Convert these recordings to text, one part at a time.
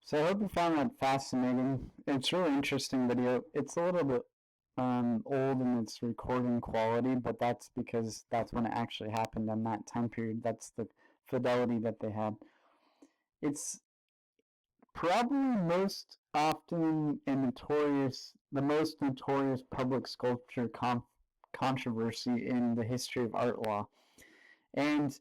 So I hope you found that fascinating. It's a really interesting video. It's a little bit old in its recording quality, but that's because that's when it actually happened in that time period. That's the fidelity that they had. It's probably most often and the most notorious public sculpture controversy in the history of art law. And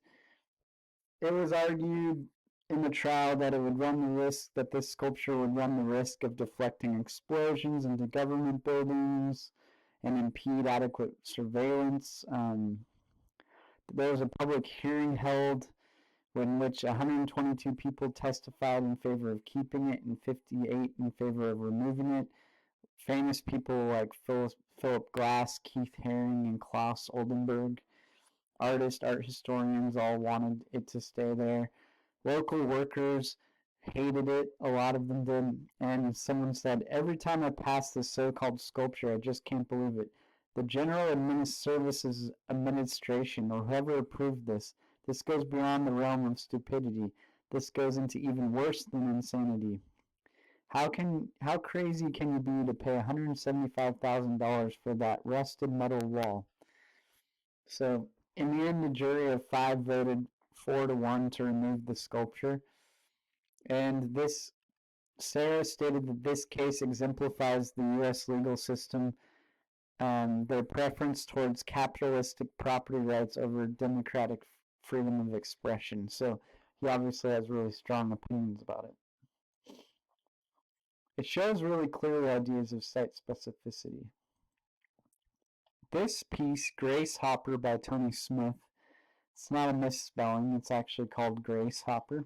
it was argued in the trial that it would run the risk that this sculpture would run the risk of deflecting explosions into government buildings and impede adequate surveillance. There was a public hearing held in which 122 people testified in favor of keeping it and 58 in favor of removing it. Famous people like Philip Glass, Keith Haring, and Klaus Oldenburg, artists, art historians, all wanted it to stay there. Local workers hated it, a lot of them did, and someone said, "Every time I pass this so-called sculpture, I just can't believe it. The General Services Administration, or whoever approved this goes beyond the realm of stupidity. This goes into even worse than insanity. How crazy can you be to pay $175,000 for that rusted metal wall?" So in the end, the jury of five voted 4-1 to remove the sculpture. And this Sarah stated that this case exemplifies the U.S. legal system, their preference towards capitalistic property rights over democratic freedom of expression. So he obviously has really strong opinions about it. It shows really clearly ideas of site specificity. This piece, Grace Hopper by Tony Smith, it's not a misspelling, it's actually called Grace Hopper,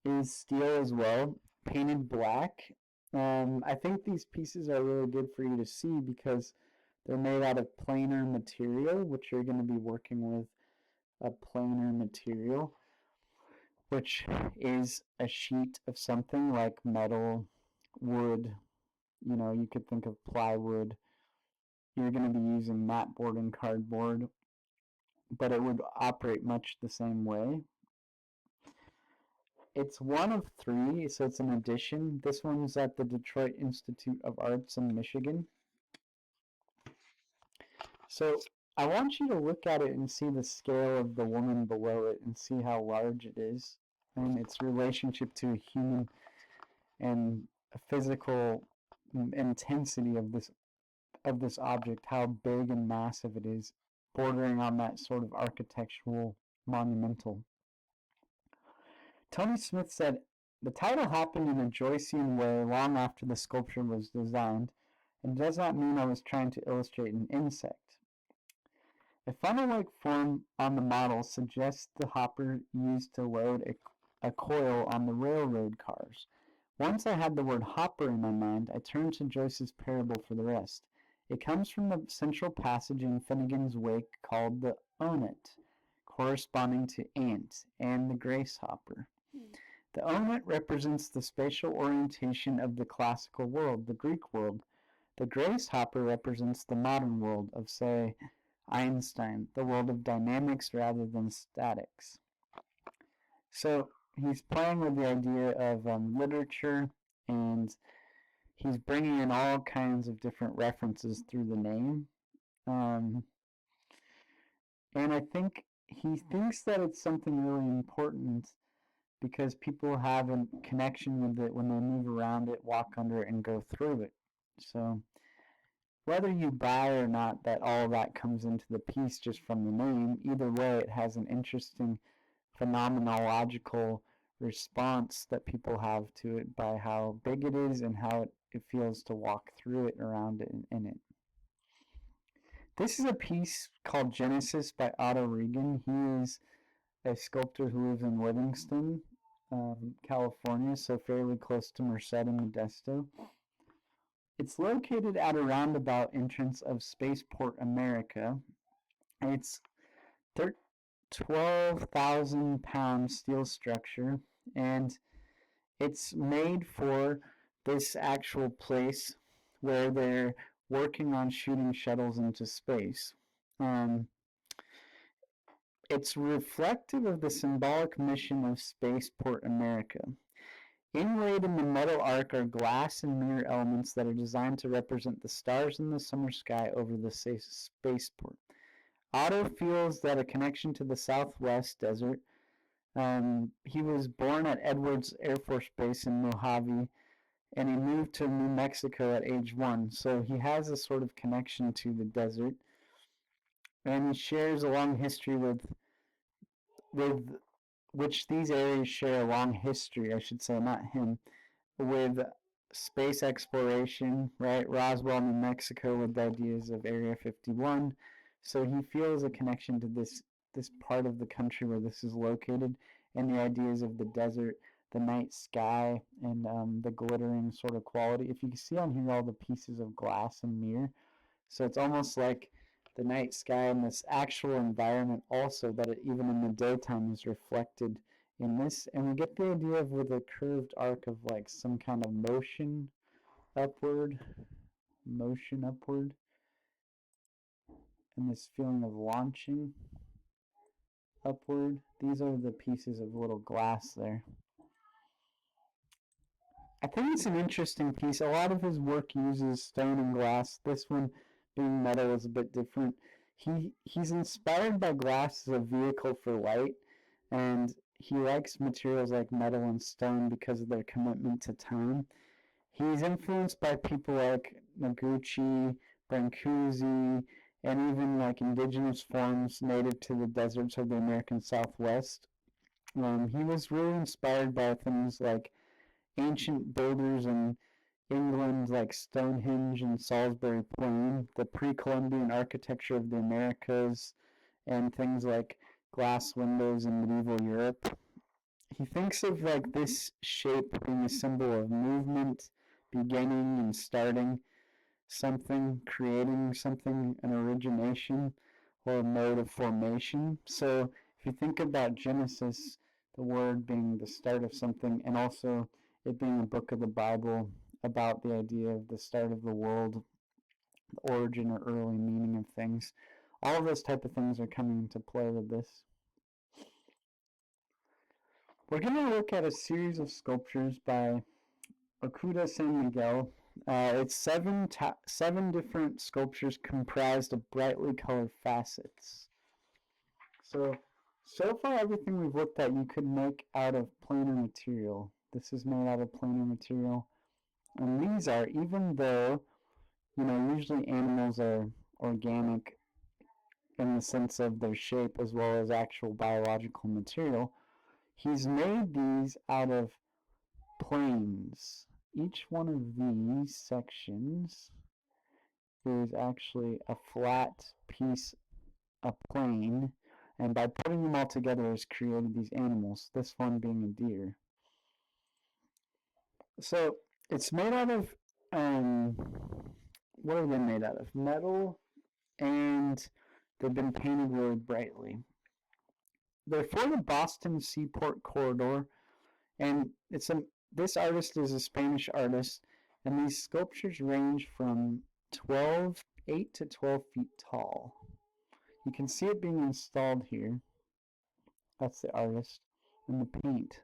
is steel as well, painted black. I think these pieces are really good for you to see because they're made out of planar material, which you're going to be working with a planar material, which is a sheet of something like metal, wood, you could think of plywood. You're going to be using mat board and cardboard, but it would operate much the same way. It's one of three, so it's an addition. This one's at the Detroit Institute of Arts in Michigan. So I want you to look at it and see the scale of the woman below it and see how large it is and its relationship to a human and a physical intensity of this object, how big and massive it is, bordering on that sort of architectural monumental. Tony Smith said, "The title happened in a Joycean way long after the sculpture was designed, and does not mean I was trying to illustrate an insect. A funnel-like form on the model suggests the hopper used to load a coil on the railroad cars. Once I had the word hopper in my mind, I turned to Joyce's parable for the rest. It comes from the central passage in Finnegan's Wake called the Onet, corresponding to ant, and the grace hopper. The onet represents the spatial orientation of the classical world, the Greek world. The grace hopper represents the modern world of, say, Einstein, the world of dynamics rather than statics." So he's playing with the idea of literature, and he's bringing in all kinds of different references through the name. And I think he thinks that it's something really important because people have a connection with it when they move around it, walk under it, and go through it. So whether you buy or not that all that comes into the piece just from the name, either way it has an interesting phenomenological response that people have to it by how big it is and how it feels to walk through it, around it, and in it. This is a piece called Genesis by Otto Regan. He is a sculptor who lives in Livingston, California, so fairly close to Merced and Modesto. It's located at a roundabout entrance of Spaceport America. It's 12,000-pound steel structure, and it's made for this actual place where they're working on shooting shuttles into space. It's reflective of the symbolic mission of Spaceport America. Inlaid in the metal arc are glass and mirror elements that are designed to represent the stars in the summer sky over the spaceport. Otto feels that a connection to the Southwest desert. He was born at Edwards Air Force Base in Mojave, and he moved to New Mexico at age 1. So he has a sort of connection to the desert, and he shares a long history with which these areas share a long history, I should say, not him, with space exploration, right? Roswell, New Mexico, with the ideas of Area 51. So he feels a connection to this part of the country where this is located, and the ideas of the desert, the night sky, and the glittering sort of quality. If you can see on here all the pieces of glass and mirror, so it's almost like the night sky and this actual environment also that it, even in the daytime is reflected in this. And we get the idea of with a curved arc of like some kind of upward, motion upward, and this feeling of launching upward. These are the pieces of little glass there. I think it's an interesting piece. A lot of his work uses stone and glass. This one, being metal, is a bit different. He's inspired by glass as a vehicle for light, and he likes materials like metal and stone because of their commitment to time. He's influenced by people like Noguchi, Brancusi, and even like indigenous forms native to the deserts of the American Southwest. He was really inspired by things like ancient builders in England like Stonehenge and Salisbury Plain, the pre-Columbian architecture of the Americas, and things like glass windows in medieval Europe. He thinks of like this shape being a symbol of movement, beginning and starting something, creating something, an origination, or a mode of formation. So if you think about Genesis, the word being the start of something, and also it being a book of the Bible about the idea of the start of the world, the origin or early meaning of things. All of those type of things are coming into play with this. We're going to look at a series of sculptures by Akuda San Miguel. It's seven different sculptures comprised of brightly colored facets. So far everything we've looked at you could make out of planar material. This is made out of planar material. And these are, even though, usually animals are organic in the sense of their shape as well as actual biological material, he's made these out of planes. Each one of these sections is actually a flat piece, a plane, and by putting them all together has created these animals, this one being a deer. So it's made out of, what are they made out of? Metal, and they've been painted really brightly. They're for the Boston Seaport Corridor, and this artist is a Spanish artist, and these sculptures range from 8 to 12 feet tall. You can see it being installed here. That's the artist, and the paint.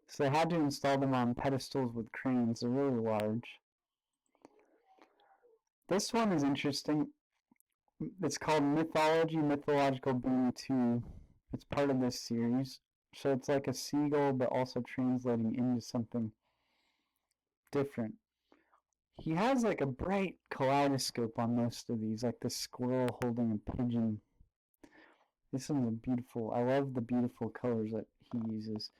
So they had to install them on pedestals with cranes. They're really large. This one is interesting. It's called Mythological Being 2. It's part of this series. So it's like a seagull, but also translating into something different. He has like a bright kaleidoscope on most of these, like the squirrel holding a pigeon. This one's beautiful. I love the beautiful colors that he uses.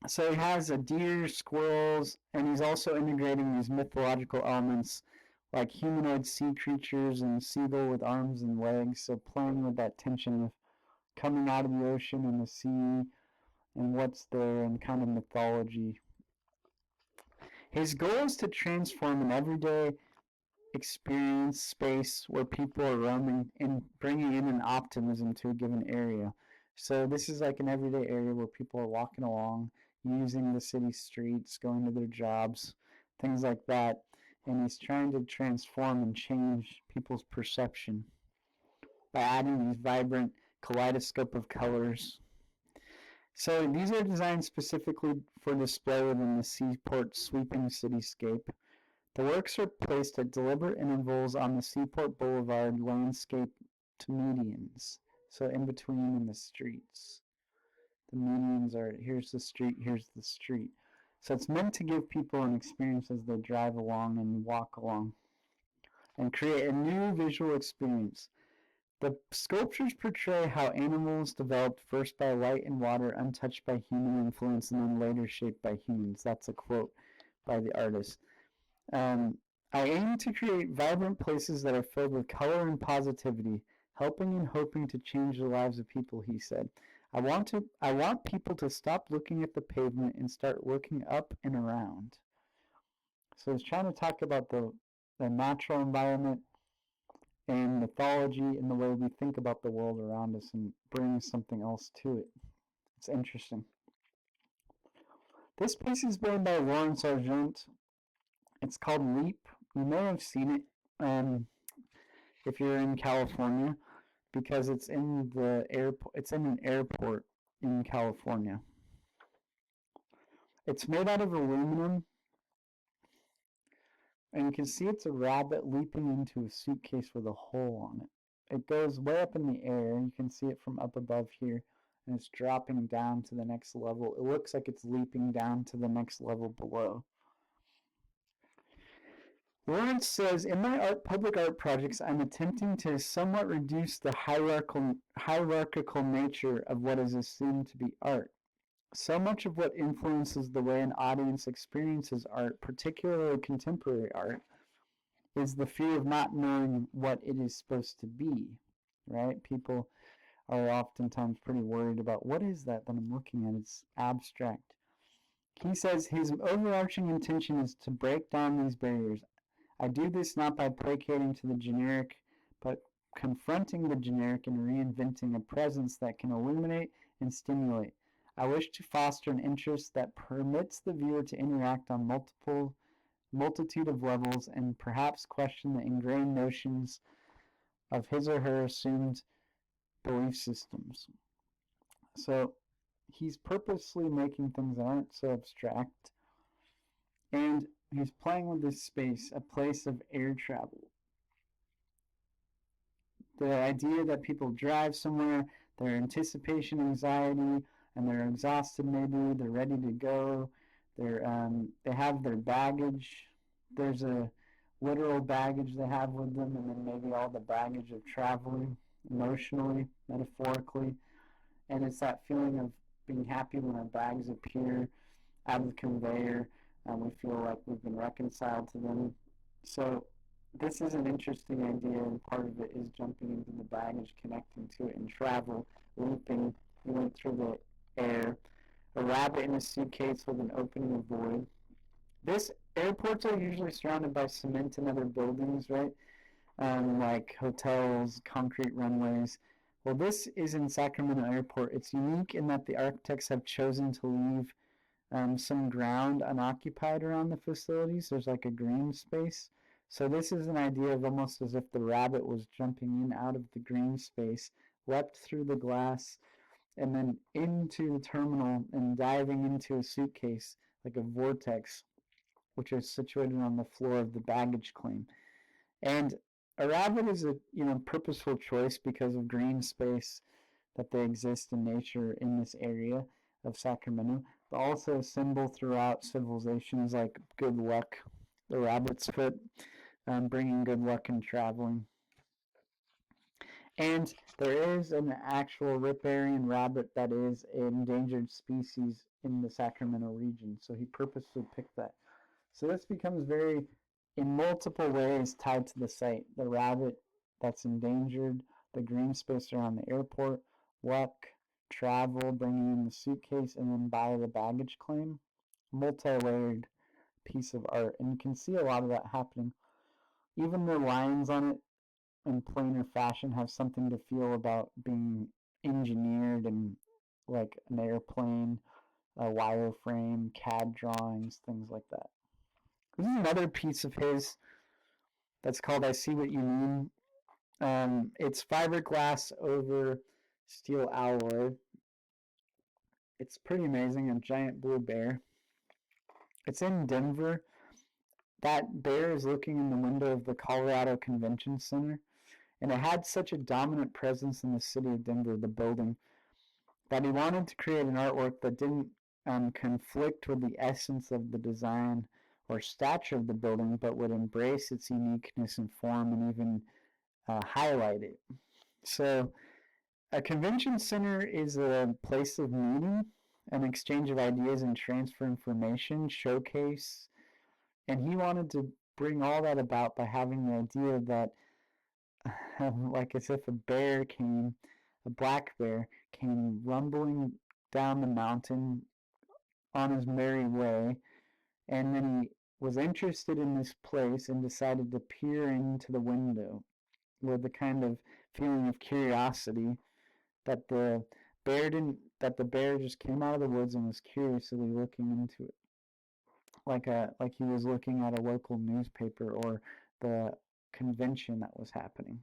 So he has a deer, squirrels, and he's also integrating these mythological elements like humanoid sea creatures and seagull with arms and legs. So playing with that tension of coming out of the ocean and the sea and what's there and kind of mythology. His goal is to transform an everyday experience space where people are roaming and bringing in an optimism to a given area. So this is like an everyday area where people are walking along, using the city streets, going to their jobs, things like that. And he's trying to transform and change people's perception by adding these vibrant kaleidoscope of colors. So these are designed specifically for display within the seaport's sweeping cityscape. The works are placed at deliberate intervals on the Seaport Boulevard landscape to medians. So in between in the streets. The medians are here's the street, here's the street. So it's meant to give people an experience as they drive along and walk along and create a new visual experience. The sculptures portray how animals developed first by light and water, untouched by human influence, and then later shaped by humans. That's a quote by the artist. Um, I aim to create vibrant places that are filled with color and positivity, helping and hoping to change the lives of people, he said. I want people to stop looking at the pavement and start looking up and around. So he's trying to talk about the natural environment and mythology and the way we think about the world around us and bring something else to it. It's interesting. This piece is made by Lawrence Argent. It's called Leap. You may have seen it if you're in California because it's in the airport. It's in an airport in California. It's made out of aluminum, and you can see it's a rabbit leaping into a suitcase with a hole on it. It goes way up in the air. You can see it from up above here, and it's dropping down to the next level. It looks like it's leaping down to the next level below. Lawrence says, in my public art projects, I'm attempting to somewhat reduce the hierarchical nature of what is assumed to be art. So much of what influences the way an audience experiences art, particularly contemporary art, is the fear of not knowing what it is supposed to be, right? People are oftentimes pretty worried about what is that I'm looking at? It's abstract. He says his overarching intention is to break down these barriers. I do this not by placating to the generic, but confronting the generic and reinventing a presence that can illuminate and stimulate. I wish to foster an interest that permits the viewer to interact on multitude of levels and perhaps question the ingrained notions of his or her assumed belief systems. So he's purposely making things that aren't so abstract, and he's playing with this space, a place of air travel. The idea that people drive somewhere, their anticipation, anxiety, and they're exhausted maybe, they're ready to go, they have their baggage. There's a literal baggage they have with them, and then maybe all the baggage of traveling emotionally, metaphorically. And it's that feeling of being happy when our bags appear out of the conveyor and we feel like we've been reconciled to them. So this is an interesting idea, and part of it is jumping into the baggage, connecting to it, and travel, leaping. We went through the air. A rabbit in a suitcase with an opening, a void. This airports are usually surrounded by cement and other buildings, right? Like hotels, concrete runways. Well, this is in Sacramento Airport. It's unique in that the architects have chosen to leave some ground unoccupied around the facilities. There's like a green space. So this is an idea of almost as if the rabbit was jumping in out of the green space, leapt through the glass, and then into the terminal and diving into a suitcase like a vortex, which is situated on the floor of the baggage claim. And a rabbit is a purposeful choice because of green space that they exist in nature in this area of Sacramento, but also a symbol throughout civilizations like good luck, the rabbit's foot, bringing good luck in traveling. And there is an actual riparian rabbit that is an endangered species in the Sacramento region, so he purposely picked that. So this becomes very, in multiple ways, tied to the site. The rabbit that's endangered, the green space around the airport, luck, travel, bringing in the suitcase, and then buy the baggage claim. Multi-layered piece of art, and you can see a lot of that happening. Even the lines on it in plainer fashion have something to feel about being engineered and like an airplane, a wireframe, CAD drawings, things like that. This is another piece of his that's called I See What You Mean. It's fiberglass over steel alloy. It's pretty amazing. A giant blue bear. It's in Denver. That bear is looking in the window of the Colorado Convention Center, and it had such a dominant presence in the city of Denver, the building, that he wanted to create an artwork that didn't conflict with the essence of the design or stature of the building, but would embrace its uniqueness and form and even highlight it. So, a convention center is a place of meeting, an exchange of ideas and transfer information, showcase, and he wanted to bring all that about by having the idea that, like as if a black bear came rumbling down the mountain on his merry way, and then he was interested in this place and decided to peer into the window with the kind of feeling of curiosity that the bear just came out of the woods and was curiously looking into it, like he was looking at a local newspaper or the convention that was happening.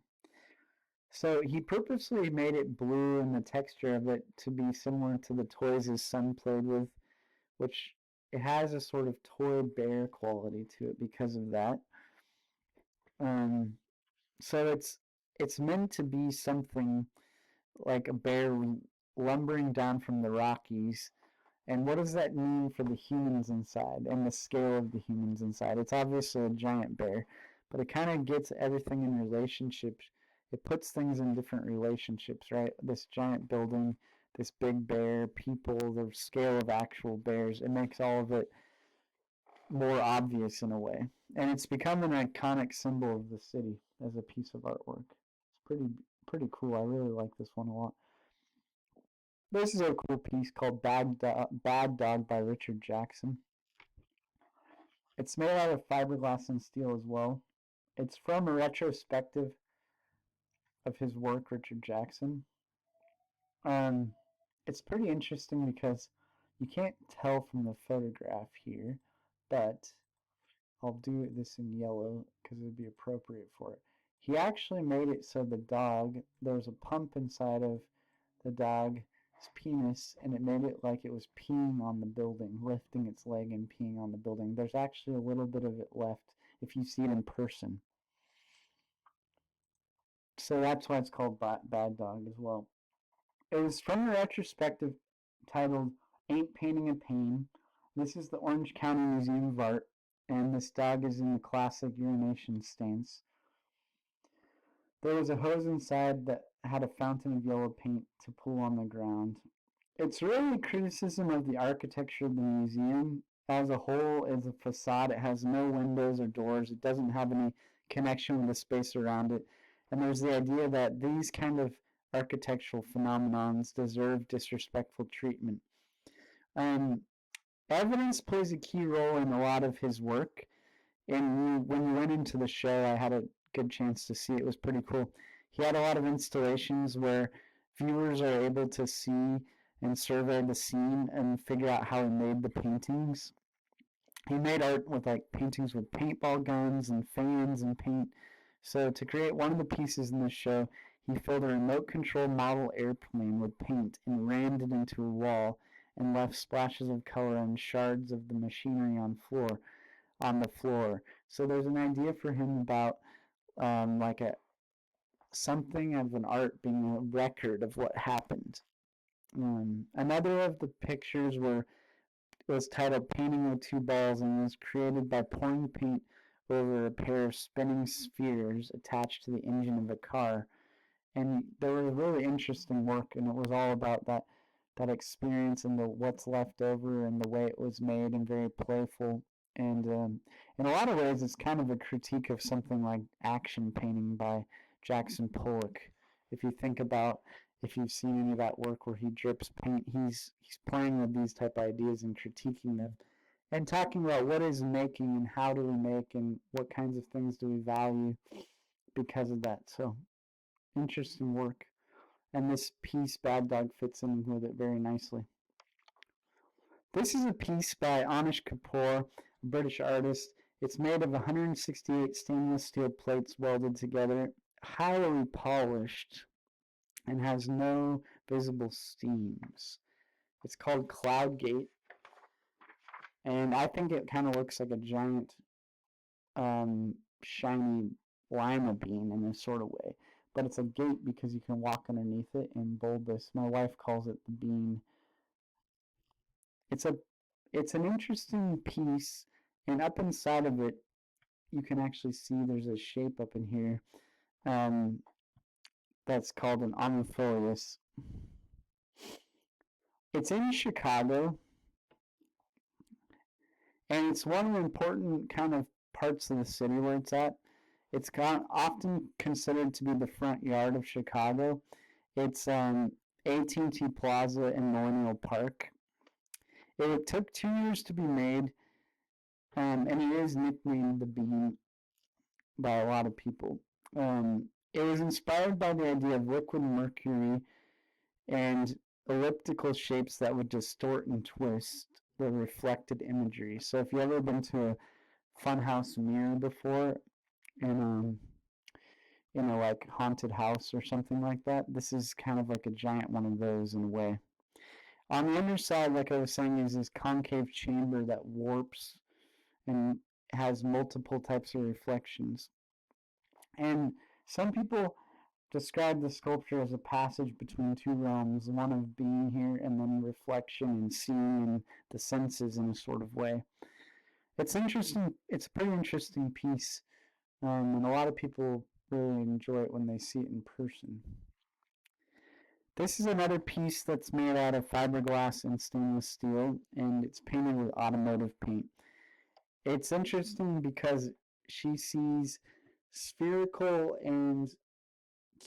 So he purposely made it blue and the texture of it to be similar to the toys his son played with, which it has a sort of toy bear quality to it because of that. Um, so it's meant to be something like a bear lumbering down from the Rockies. And what does that mean for the humans inside and the scale of the humans inside? It's obviously a giant bear, but it kind of gets everything in relationships. It puts things in different relationships, right? This giant building, this big bear, people, the scale of actual bears. It makes all of it more obvious in a way. And it's become an iconic symbol of the city as a piece of artwork. It's pretty cool. I really like this one a lot. This is a cool piece called Bad Dog by Richard Jackson. It's made out of fiberglass and steel as well. It's from a retrospective of his work, Richard Jackson. Um, it's pretty interesting because you can't tell from the photograph here, but I'll do this in yellow because it would be appropriate for it. He actually made it so there was a pump inside of the dog's penis, and it made it like it was peeing on the building, lifting its leg and peeing on the building. There's actually a little bit of it left if you see it in person. So that's why it's called Bad Dog as well. It was from a retrospective titled Ain't Painting a Pain. This is the Orange County Museum of Art, and this dog is in the classic urination stance. There was a hose inside that had a fountain of yellow paint to pool on the ground. It's really a criticism of the architecture of the museum as a whole. As a facade, it has no windows or doors. It doesn't have any connection with the space around it. And there's the idea that these kind of architectural phenomenons deserve disrespectful treatment. Um, Evidence plays a key role in a lot of his work. And when you went into the show, I had a good chance to see it. It was pretty cool. He had a lot of installations where viewers are able to see and survey the scene and figure out how he made the paintings. He made art with like paintings with paintball guns and fans and paint. So to create one of the pieces in the show, he filled a remote control model airplane with paint and rammed it into a wall and left splashes of color and shards of the machinery on the floor. So there's an idea for him about like something of an art being a record of what happened. Another of the pictures was titled Painting with Two Balls and was created by pouring paint over a pair of spinning spheres attached to the engine of a car. And there was really interesting work, and it was all about that experience and the what's left over and the way it was made, and very playful. And in a lot of ways, it's kind of a critique of something like action painting by Jackson Pollock. If you think about, if you've seen any of that work where he drips paint, he's playing with these type of ideas and critiquing them, and talking about what is making and how do we make and what kinds of things do we value because of that. So interesting work. And this piece, Bad Dog, fits in with it very nicely. This is a piece by Anish Kapoor, a British artist. It's made of 168 stainless steel plates welded together, highly polished, and has no visible seams. It's called Cloud Gate, and I think it kind of looks like a giant, shiny lima bean in a sort of way. But it's a gate because you can walk underneath it in bulbous. My wife calls it the bean. It's a it's an interesting piece, and up inside of it, you can actually see there's a shape up in here, um, that's called an amophilius. It's in Chicago, and it's one of the important kind of parts of the city where it's at. It's often considered to be the front yard of Chicago. It's AT&T Plaza in Millennial Park. It took 2 years to be made, and it is nicknamed the Bean by a lot of people. It was inspired by the idea of liquid mercury and elliptical shapes that would distort and twist the reflected imagery. So if you ever been to a funhouse mirror before in a like haunted house or something like that, this is kind of like a giant one of those in a way. On the underside, like I was saying, is this concave chamber that warps and has multiple types of reflections. And some people describe the sculpture as a passage between two realms, one of being here and then reflection and seeing and the senses in a sort of way. It's interesting. It's a pretty interesting piece, and a lot of people really enjoy it when they see it in person. This is another piece that's made out of fiberglass and stainless steel, and it's painted with automotive paint. It's interesting because she sees spherical and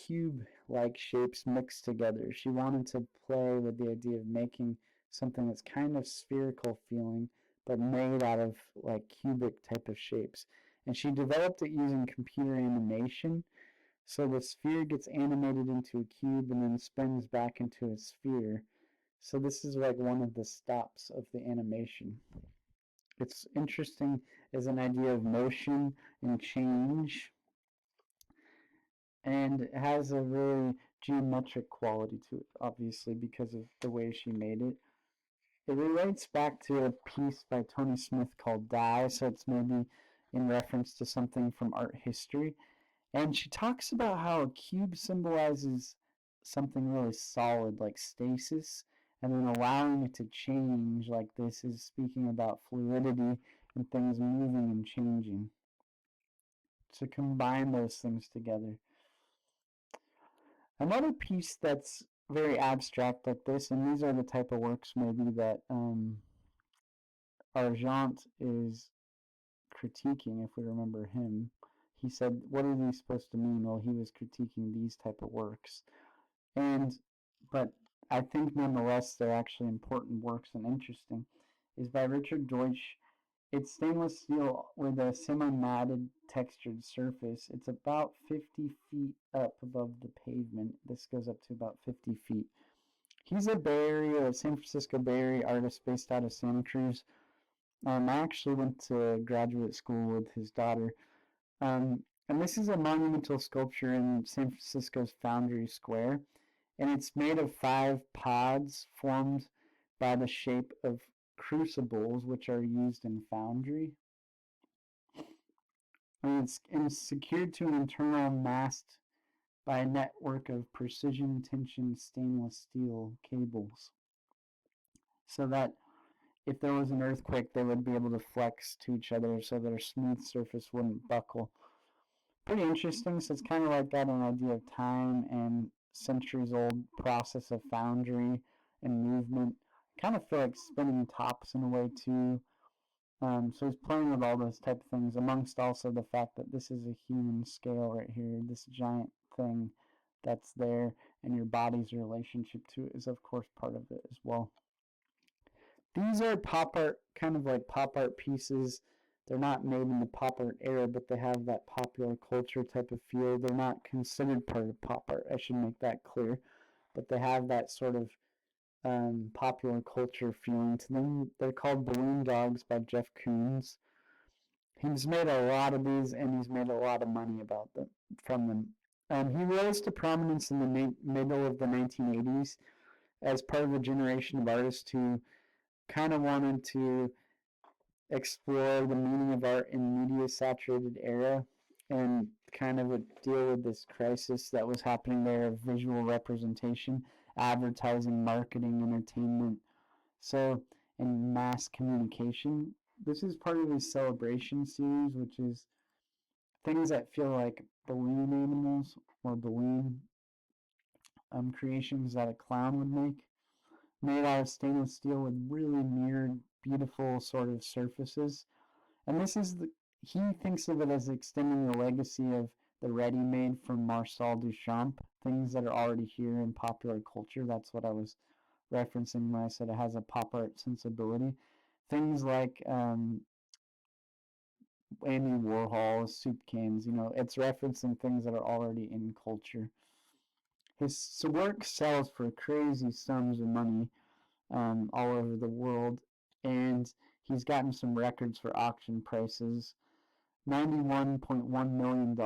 cube-like shapes mixed together. She wanted to play with the idea of making something that's kind of spherical feeling, but made out of like cubic type of shapes. And she developed it using computer animation. So the sphere gets animated into a cube and then spins back into a sphere. So this is like one of the stops of the animation. It's interesting as an idea of motion and change, and it has a really geometric quality to it, obviously, because of the way she made it. It relates back to a piece by Tony Smith called Die, so it's maybe in reference to something from art history. And she talks about how a cube symbolizes something really solid, like stasis, and then allowing it to change, like this is speaking about fluidity and things moving and changing. To combine those things together. Another piece that's very abstract like this, and these are the type of works maybe that Argent is critiquing, if we remember him. He said, what are these supposed to mean? Well, he was critiquing these type of works. But I think nonetheless they're actually important works and interesting, is by Richard Deutsch. It's stainless steel with a semi-matted textured surface. It's about 50 feet up above the pavement. This goes up to about 50 feet. He's a Bay Area, San Francisco Bay Area artist based out of Santa Cruz. I actually went to graduate school with his daughter. And this is a monumental sculpture in San Francisco's Foundry Square. And it's made of 5 pods formed by the shape of crucibles, which are used in foundry. And it's secured to an internal mast by a network of precision tension stainless steel cables, so that if there was an earthquake, they would be able to flex to each other so that a smooth surface wouldn't buckle. Pretty interesting. So it's kind of like that, an idea of time and centuries old process of foundry and movement. Kind of feel like spinning tops in a way too. So he's playing with all those type of things, amongst also the fact that this is a human scale right here, this giant thing that's there, and your body's relationship to it is of course part of it as well. These are pop art, kind of like pop art pieces. They're not made in the pop art era, but they have that popular culture type of feel. They're not considered part of pop art, I should make that clear, but they have that sort of popular culture feeling to them. They're called Balloon Dogs by Jeff Koons. He's made a lot of these, and he's made a lot of money from them. He rose to prominence in the middle of the 1980s as part of a generation of artists who kind of wanted to explore the meaning of art in media saturated era and kind of deal with this crisis that was happening there of visual representation, advertising, marketing, entertainment, so and mass communication. This is part of his celebration series, which is things that feel like balloon animals or balloon creations that a clown would make, made out of stainless steel with really mirrored, beautiful sort of surfaces. And this is he thinks of it as extending the legacy of the ready-made from Marcel Duchamp, things that are already here in popular culture. That's what I was referencing when I said it has a pop art sensibility. Things like Andy Warhol's soup cans, it's referencing things that are already in culture. His work sells for crazy sums of money all over the world, and he's gotten some records for auction prices. $91.1 million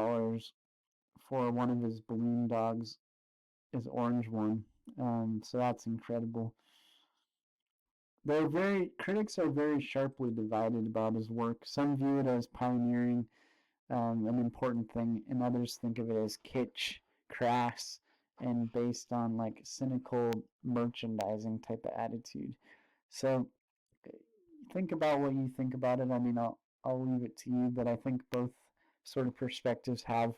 for one of his balloon dogs, his orange one. So that's incredible. Critics are very sharply divided about his work. Some view it as pioneering, an important thing, and others think of it as kitsch, crass, and based on like cynical merchandising type of attitude. So think about what you think about it. I mean, I'll leave it to you, but I think both sort of perspectives have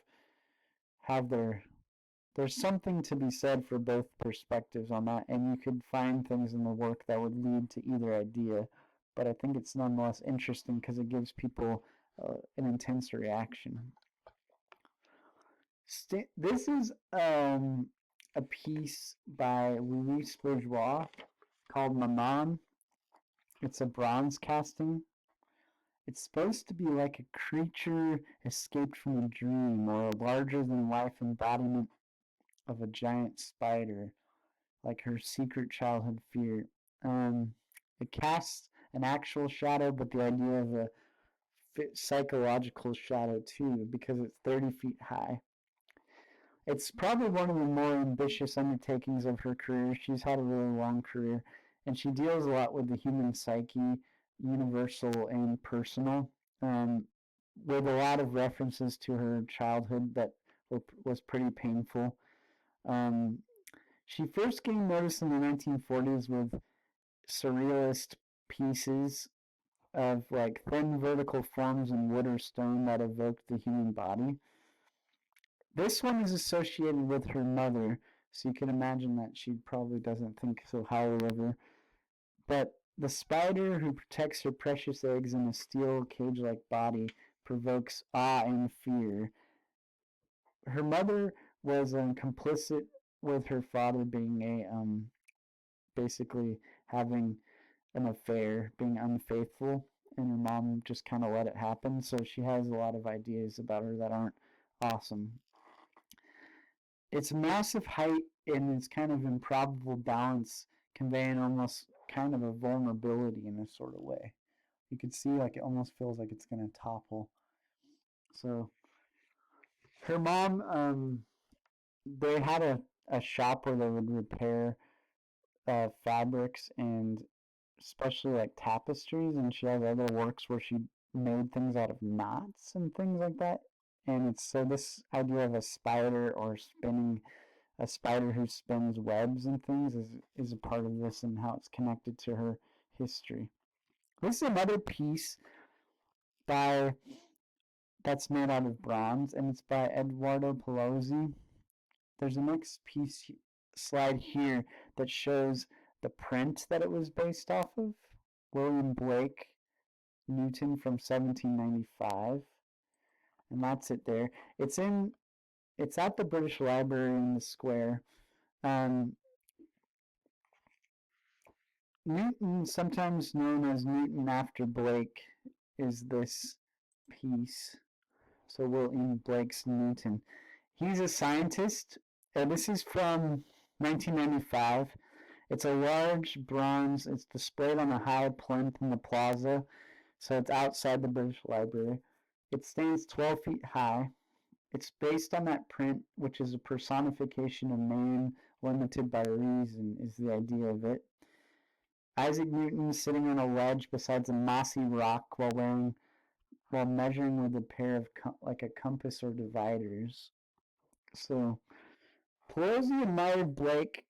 there's something to be said for both perspectives on that, and you could find things in the work that would lead to either idea. But I think it's nonetheless interesting because it gives people an intense reaction. This is a piece by Louis Bourgeois called Maman. It's a bronze casting. It's supposed to be like a creature escaped from a dream or a larger than life embodiment of a giant spider, like her secret childhood fear. It casts an actual shadow, but the idea of a psychological shadow too, because it's 30 feet high. It's probably one of the more ambitious undertakings of her career. She's had a really long career, and she deals a lot with the human psyche, universal and personal, with a lot of references to her childhood that was pretty painful. She first gained notice in the 1940s with surrealist pieces of like thin vertical forms in wood or stone that evoked the human body. This one is associated with her mother, so you can imagine that she probably doesn't think so highly of her. But the spider who protects her precious eggs in a steel cage-like body provokes awe and fear. Her mother was complicit with her father being basically having an affair, being unfaithful, and her mom just kind of let it happen. So she has a lot of ideas about her that aren't awesome. Its massive height and its kind of improbable balance conveying almost kind of a vulnerability in a sort of way. You can see like it almost feels like it's going to topple. So her mom, they had a shop where they would repair fabrics and especially like tapestries, and she has other works where she made things out of knots and things like that. And it's so this idea of a spider or spinning a spider who spins webs and things is a part of this and how it's connected to her history. This is another piece by that's made out of bronze, and it's by Eduardo Pelosi. There's a next piece slide here that shows the print that it was based off of. William Blake Newton from 1795, and that's it there. It's at the British Library in the square. Newton, sometimes known as Newton after Blake, is this piece. So William Blake's Newton. He's a scientist. This is from 1995. It's a large bronze. It's displayed on a high plinth in the plaza, so it's outside the British Library. It stands 12 feet high. It's based on that print, which is a personification of man limited by reason, is the idea of it. Isaac Newton sitting on a ledge beside a mossy rock while measuring with a pair of like a compass or dividers. So Pelosi admired Blake.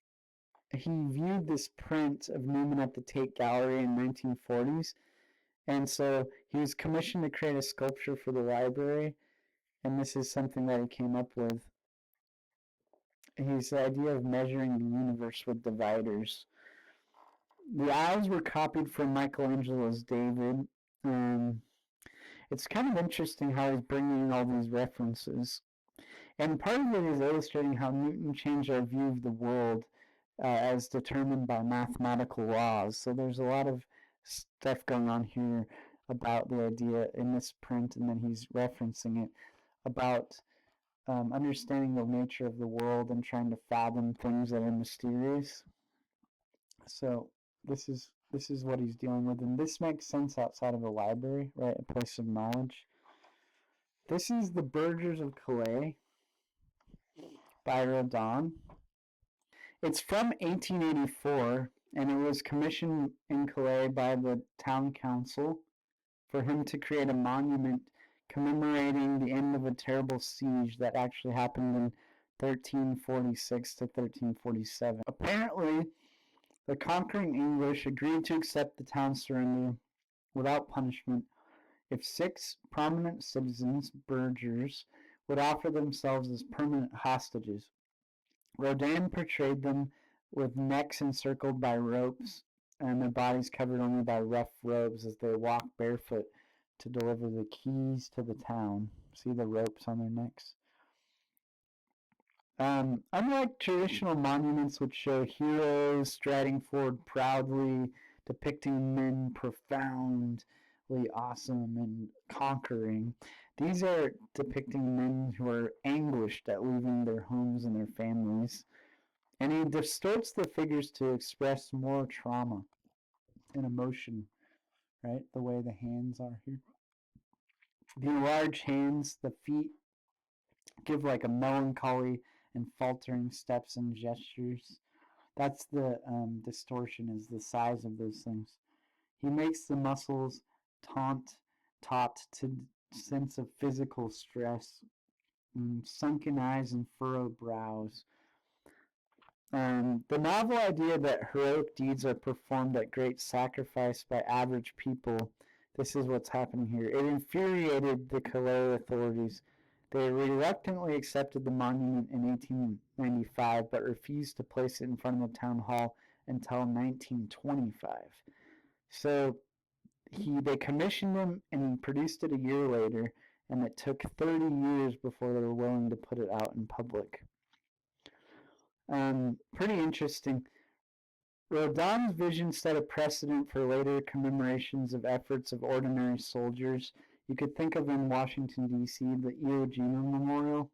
He viewed this print of Newman at the Tate Gallery in 1940s, and so he was commissioned to create a sculpture for the library, and this is something that he came up with. His idea of measuring the universe with dividers. The eyes were copied from Michelangelo's David. It's kind of interesting how he's bringing in all these references. And part of it is illustrating how Newton changed our view of the world as determined by mathematical laws. So there's a lot of stuff going on here about the idea in this print, and then he's referencing it about understanding the nature of the world and trying to fathom things that are mysterious. So this is what he's dealing with, and this makes sense outside of a library, right? A place of knowledge. This is The Burghers of Calais by Rodin. It's from 1884, and it was commissioned in Calais by the town council for him to create a monument commemorating the end of a terrible siege that actually happened in 1346 to 1347. Apparently, the conquering English agreed to accept the town's surrender without punishment if 6 prominent citizens, burghers, would offer themselves as permanent hostages. Rodin portrayed them with necks encircled by ropes and their bodies covered only by rough robes as they walked barefoot to deliver the keys to the town. See the ropes on their necks? Unlike traditional monuments which show heroes striding forward proudly, depicting men profoundly awesome and conquering, these are depicting men who are anguished at leaving their homes and their families. And he distorts the figures to express more trauma and emotion, right? The way the hands are here. The enlarged hands, the feet give like a melancholy and faltering steps and gestures. That's the distortion, is the size of those things. He makes the muscles taut to sense of physical stress, sunken eyes and furrowed brows. The novel idea that heroic deeds are performed at great sacrifice by average people, this is what's happening here. It infuriated the Calais authorities. They reluctantly accepted the monument in 1895, but refused to place it in front of the town hall until 1925. So they commissioned him, and he produced it a year later, and it took 30 years before they were willing to put it out in public. Pretty interesting. Rodin's vision set a precedent for later commemorations of efforts of ordinary soldiers. You could think of in Washington, D.C., the Iwo Jima Memorial,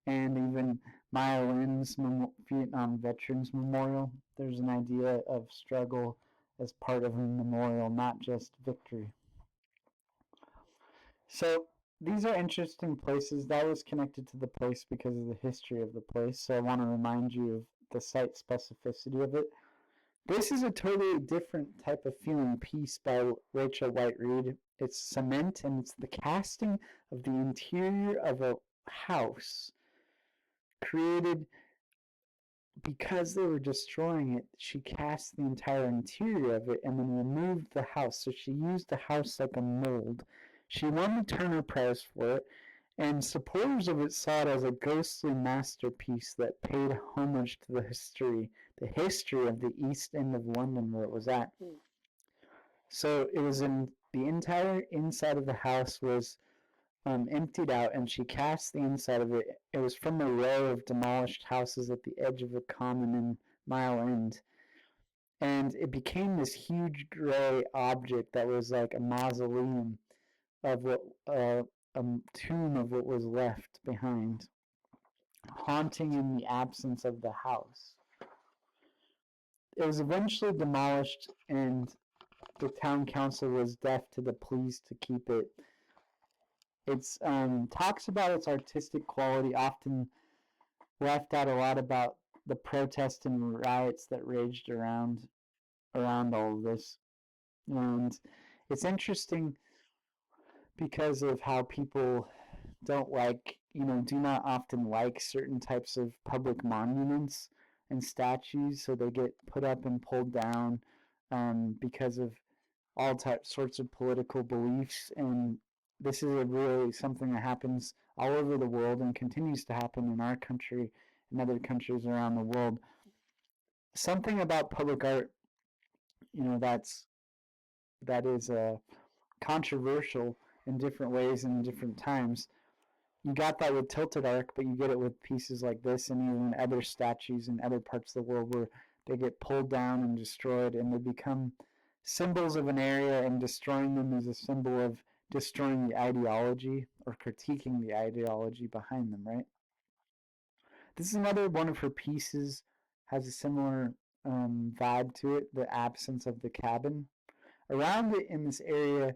and even Maya Lin's Vietnam Veterans Memorial. There's an idea of struggle as part of a memorial, not just victory. So these are interesting places. That was connected to the place because of the history of the place. So I want to remind you of the site specificity of it. This is a totally different type of feeling piece by Rachel White Reed. It's cement, and it's the casting of the interior of a house created because they were destroying it. She cast the entire interior of it and then removed the house. So she used the house like a mold. She won the Turner Prize for it, and supporters of it saw it as a ghostly masterpiece that paid homage to the history of the East End of London where it was at. So it was in the entire inside of the house was emptied out, and she cast the inside of it. It was from a row of demolished houses at the edge of a common in Mile End. And it became this huge gray object that was like a mausoleum of what a tomb of what was left behind, haunting in the absence of the house. It was eventually demolished, and the town council was deaf to the pleas to keep it. It's talks about its artistic quality, often left out a lot about the protests and riots that raged around all of this. And it's interesting because of how people don't like, do not often like certain types of public monuments and statues, so they get put up and pulled down because of all sorts of political beliefs. And this is a really something that happens all over the world and continues to happen in our country and other countries around the world. Something about public art, that is controversial in different ways and in different times. You got that with Tilted Arc, but you get it with pieces like this and even other statues in other parts of the world where they get pulled down and destroyed, and they become symbols of an area, and destroying them is a symbol of destroying the ideology or critiquing the ideology behind them, right? This is another one of her pieces, has a similar vibe to it, the absence of the cabin. Around it in this area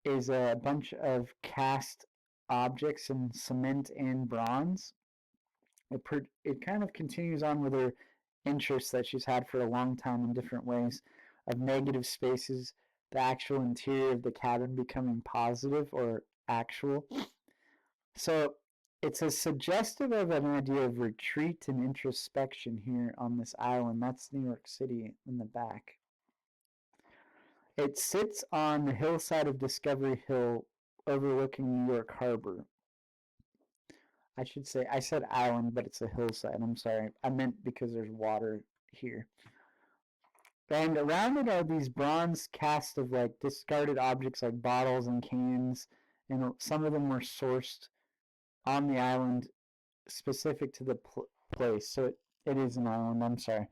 is a bunch of cast objects in cement and bronze. It kind of continues on with her interests that she's had for a long time in different ways of negative spaces, the actual interior of the cabin becoming positive or actual. So it's a suggestive of an idea of retreat and introspection here on this island. That's New York City in the back. It sits on the hillside of Discovery Hill overlooking New York Harbor. I should say, I said island, but it's a hillside. I'm sorry. I meant because there's water here. And around it are these bronze casts of like discarded objects like bottles and cans, and some of them were sourced on the island specific to the place. So it is an island. I'm sorry.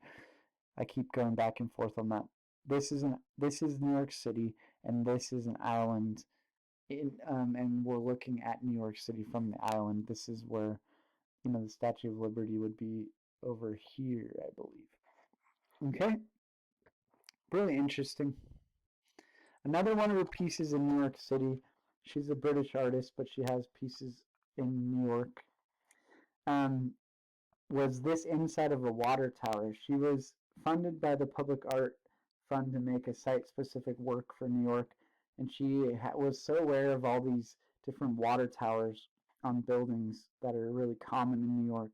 I keep going back and forth on that. This is New York City, and this is an island. And we're looking at New York City from the island. This is where the Statue of Liberty would be over here, I believe. Okay, really interesting. Another one of her pieces in New York City. She's a British artist, but she has pieces in New York. Was this inside of a water tower. She was funded by the Public Art Fund to make a site-specific work for New York, and she was so aware of all these different water towers on buildings that are really common in New York.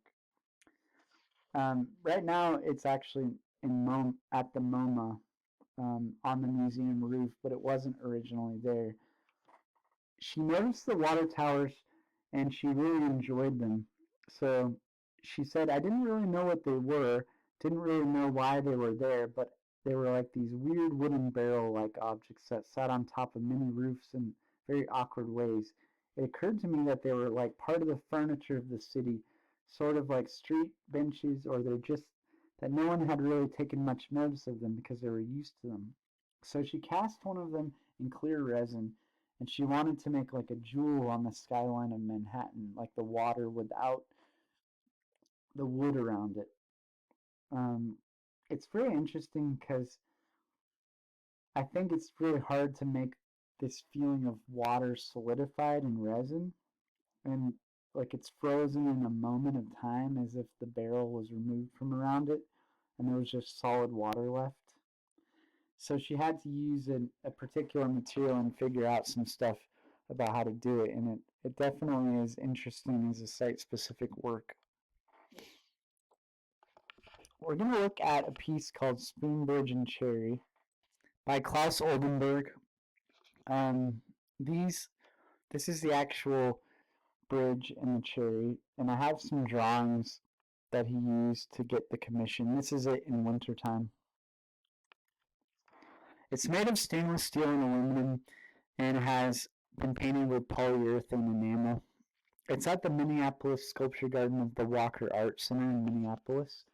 Right now, it's actually at the MoMA on the museum roof, but it wasn't originally there. She noticed the water towers, and she really enjoyed them. So she said, I didn't really know what they were, didn't really know why they were there, but they were like these weird wooden barrel-like objects that sat on top of many roofs in very awkward ways. It occurred to me that they were like part of the furniture of the city, sort of like street benches, or they're just that no one had really taken much notice of them because they were used to them. So she cast one of them in clear resin, and she wanted to make like a jewel on the skyline of Manhattan, like the water without the wood around it. It's very interesting because I think it's really hard to make this feeling of water solidified in resin, and like it's frozen in a moment of time as if the barrel was removed from around it and there was just solid water left. So she had to use a particular material and figure out some stuff about how to do it, and it definitely is interesting as a site-specific work. We're going to look at a piece called Spoon Bridge and Cherry by Klaus Oldenburg. This is the actual bridge and the cherry, and I have some drawings that he used to get the commission. This is it in wintertime. It's made of stainless steel and aluminum, and has been painted with polyurethane enamel. It's at the Minneapolis Sculpture Garden of the Walker Art Center in Minneapolis.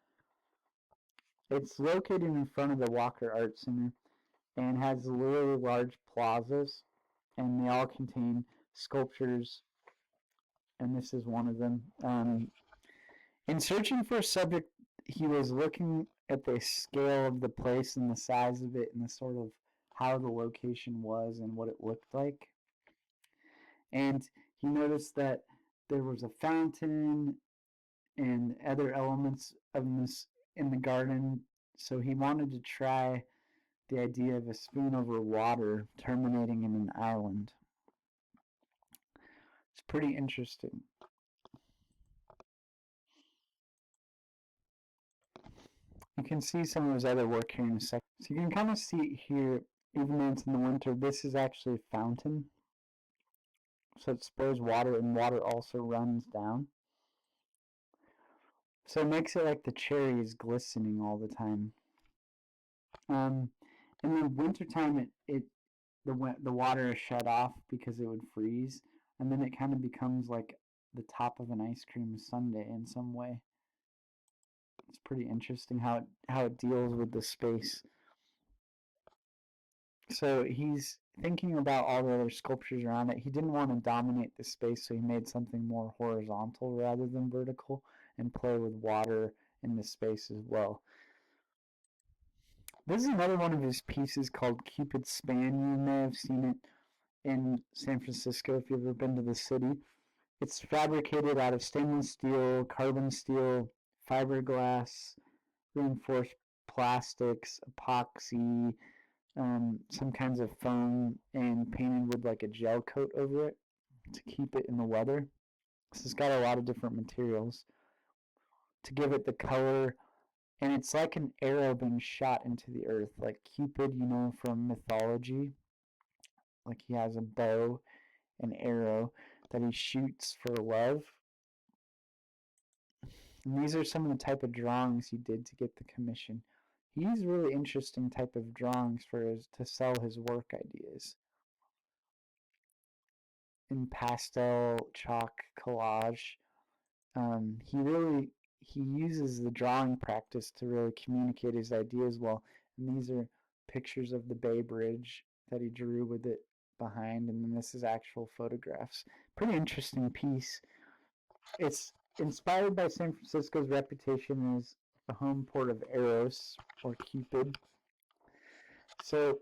It's located in front of the Walker Art Center and has really large plazas, and they all contain sculptures, and this is one of them. In searching for a subject, he was looking at the scale of the place and the size of it and the sort of how the location was and what it looked like. And He noticed that there was a fountain and other elements of this in the garden, so he wanted to try the idea of a spoon over water terminating in an island. It's pretty interesting. You can see some of his other work here in a second. So you can kind of see here, even though it's in the winter, this is actually a fountain. So it sprays water, and water also runs down. So it makes it like the cherry is glistening all the time. In the wintertime, the water is shut off because it would freeze, and then it kind of becomes like the top of an ice cream sundae in some way. It's pretty interesting how it deals with the space. So he's thinking about all the other sculptures around it. He didn't want to dominate the space, so he made something more horizontal rather than vertical and play with water in the space as well. This is another one of his pieces called Cupids Span. You may have seen it in San Francisco if you've ever been to the city. It's fabricated out of stainless steel, carbon steel, fiberglass, reinforced plastics, epoxy, some kinds of foam, and painted with like a gel coat over it to keep it in the weather. So it's got a lot of different materials to give it the color, and it's like an arrow being shot into the earth, like Cupid, from mythology. Like he has a bow, an arrow that he shoots for love. And these are some of the type of drawings he did to get the commission. He used really interesting type of drawings to sell his work ideas. In pastel, chalk, collage, he uses the drawing practice to really communicate his ideas well. And these are pictures of the Bay Bridge that he drew with it behind, and then this is actual photographs. Pretty interesting piece. It's inspired by San Francisco's reputation as the home port of Eros, or Cupid. So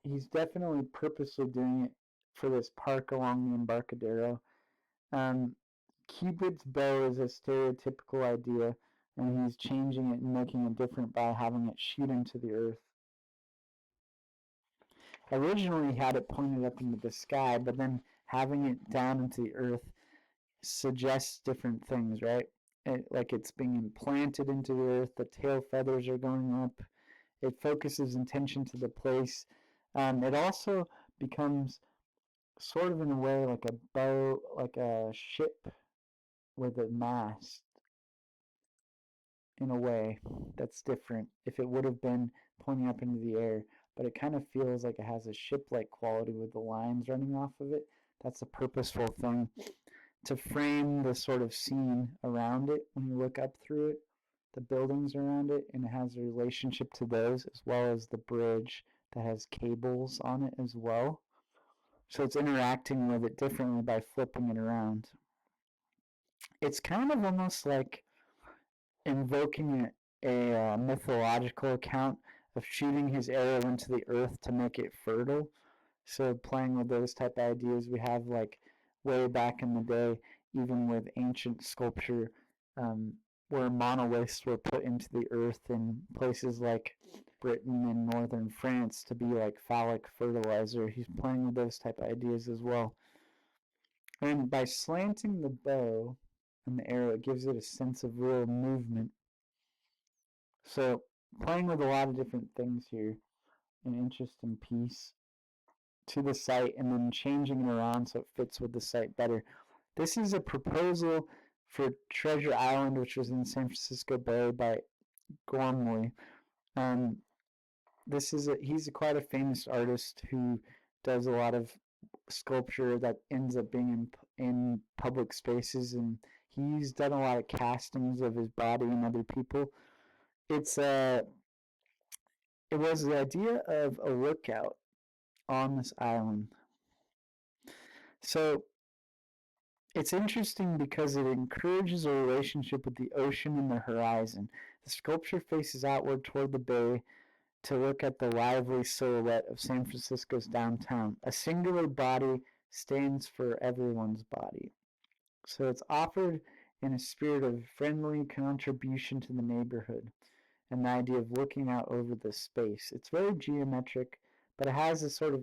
he's definitely purposely doing it for this park along the Embarcadero. Cupid's bow is a stereotypical idea, and he's changing it and making it different by having it shoot into the earth. Originally, he had it pointed up into the sky, but then having it down into the earth suggests different things, right? Like it's being implanted into the earth, the tail feathers are going up, it focuses attention to the place. It also becomes sort of in a way like a bow, like a ship with a mast, in a way that's different if it would have been pointing up into the air, but it kind of feels like it has a ship-like quality with the lines running off of it. That's a purposeful thing to frame the sort of scene around it when you look up through it, the buildings around it, and it has a relationship to those as well as the bridge that has cables on it as well. So it's interacting with it differently by flipping it around. It's kind of almost like invoking a mythological account of shooting his arrow into the earth to make it fertile. So playing with those type of ideas we have, like way back in the day, even with ancient sculpture, where monoliths were put into the earth in places like Britain and northern France to be like phallic fertilizer. He's playing with those type of ideas as well. And by slanting the bow and the arrow, it gives it a sense of real movement. So playing with a lot of different things here, an interesting piece to the site, and then changing it around so it fits with the site better. This is a proposal for Treasure Island, which was in San Francisco Bay by Gormley. He's quite a famous artist who does a lot of sculpture that ends up being in public spaces, and he's done a lot of castings of his body and other people. It was the idea of a lookout on this island. So it's interesting because it encourages a relationship with the ocean and the horizon. The sculpture faces outward toward the bay to look at the lively silhouette of San Francisco's downtown. A singular body stands for everyone's body. So it's offered in a spirit of friendly contribution to the neighborhood and the idea of looking out over the space. It's very geometric, but it has a sort of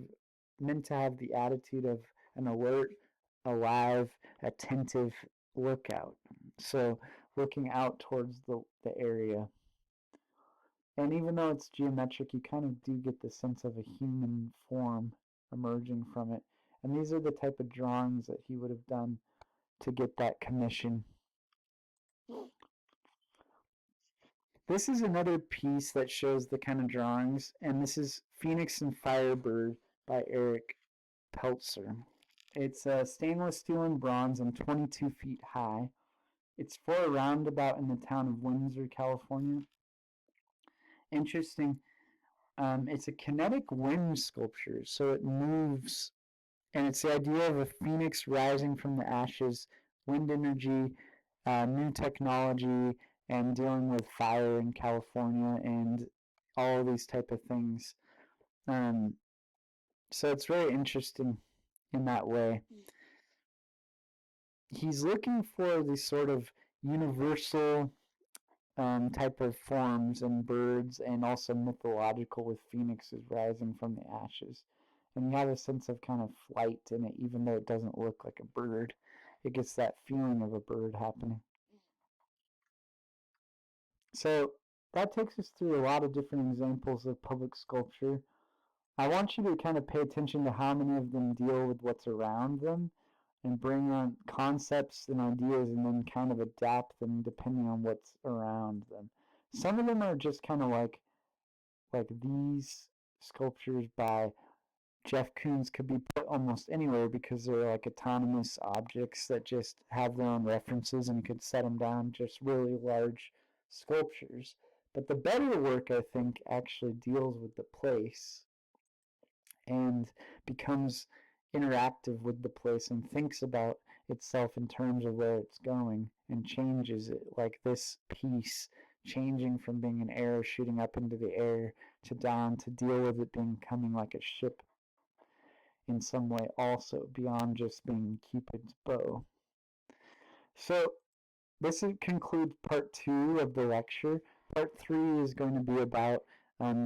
meant to have the attitude of an alert, alive, attentive lookout. So looking out towards the area. And even though it's geometric, you kind of do get the sense of a human form emerging from it. And these are the type of drawings that he would have done to get that commission. This is another piece that shows the kind of drawings, and this is Phoenix and Firebird by Eric Peltzer. It's stainless steel and bronze and 22 feet high. It's for a roundabout in the town of Windsor, California. Interesting. It's a kinetic wind sculpture, so it moves, and it's the idea of a phoenix rising from the ashes, wind energy, new technology, and dealing with fire in California and all of these type of things. So it's very interesting in that way. He's looking for these sort of universal type of forms and birds, and also mythological with phoenixes rising from the ashes. And you have a sense of kind of flight in it, even though it doesn't look like a bird. It gets that feeling of a bird happening. So that takes us through a lot of different examples of public sculpture. I want you to kind of pay attention to how many of them deal with what's around them and bring on concepts and ideas and then kind of adapt them depending on what's around them. Some of them are just kind of like these sculptures by Jeff Koons could be put almost anywhere because they're like autonomous objects that just have their own references and you could set them down, just really large sculptures. But the better work, I think, actually deals with the place and becomes interactive with the place and thinks about itself in terms of where it's going and changes it, like this piece changing from being an arrow shooting up into the air to down to deal with it becoming like a ship in some way also beyond just being Cupid's bow. So this concludes part 2 of the lecture. Part 3 is going to be about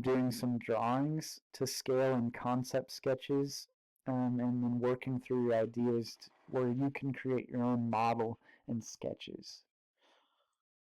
doing some drawings to scale and concept sketches, and then working through your ideas where you can create your own model and sketches.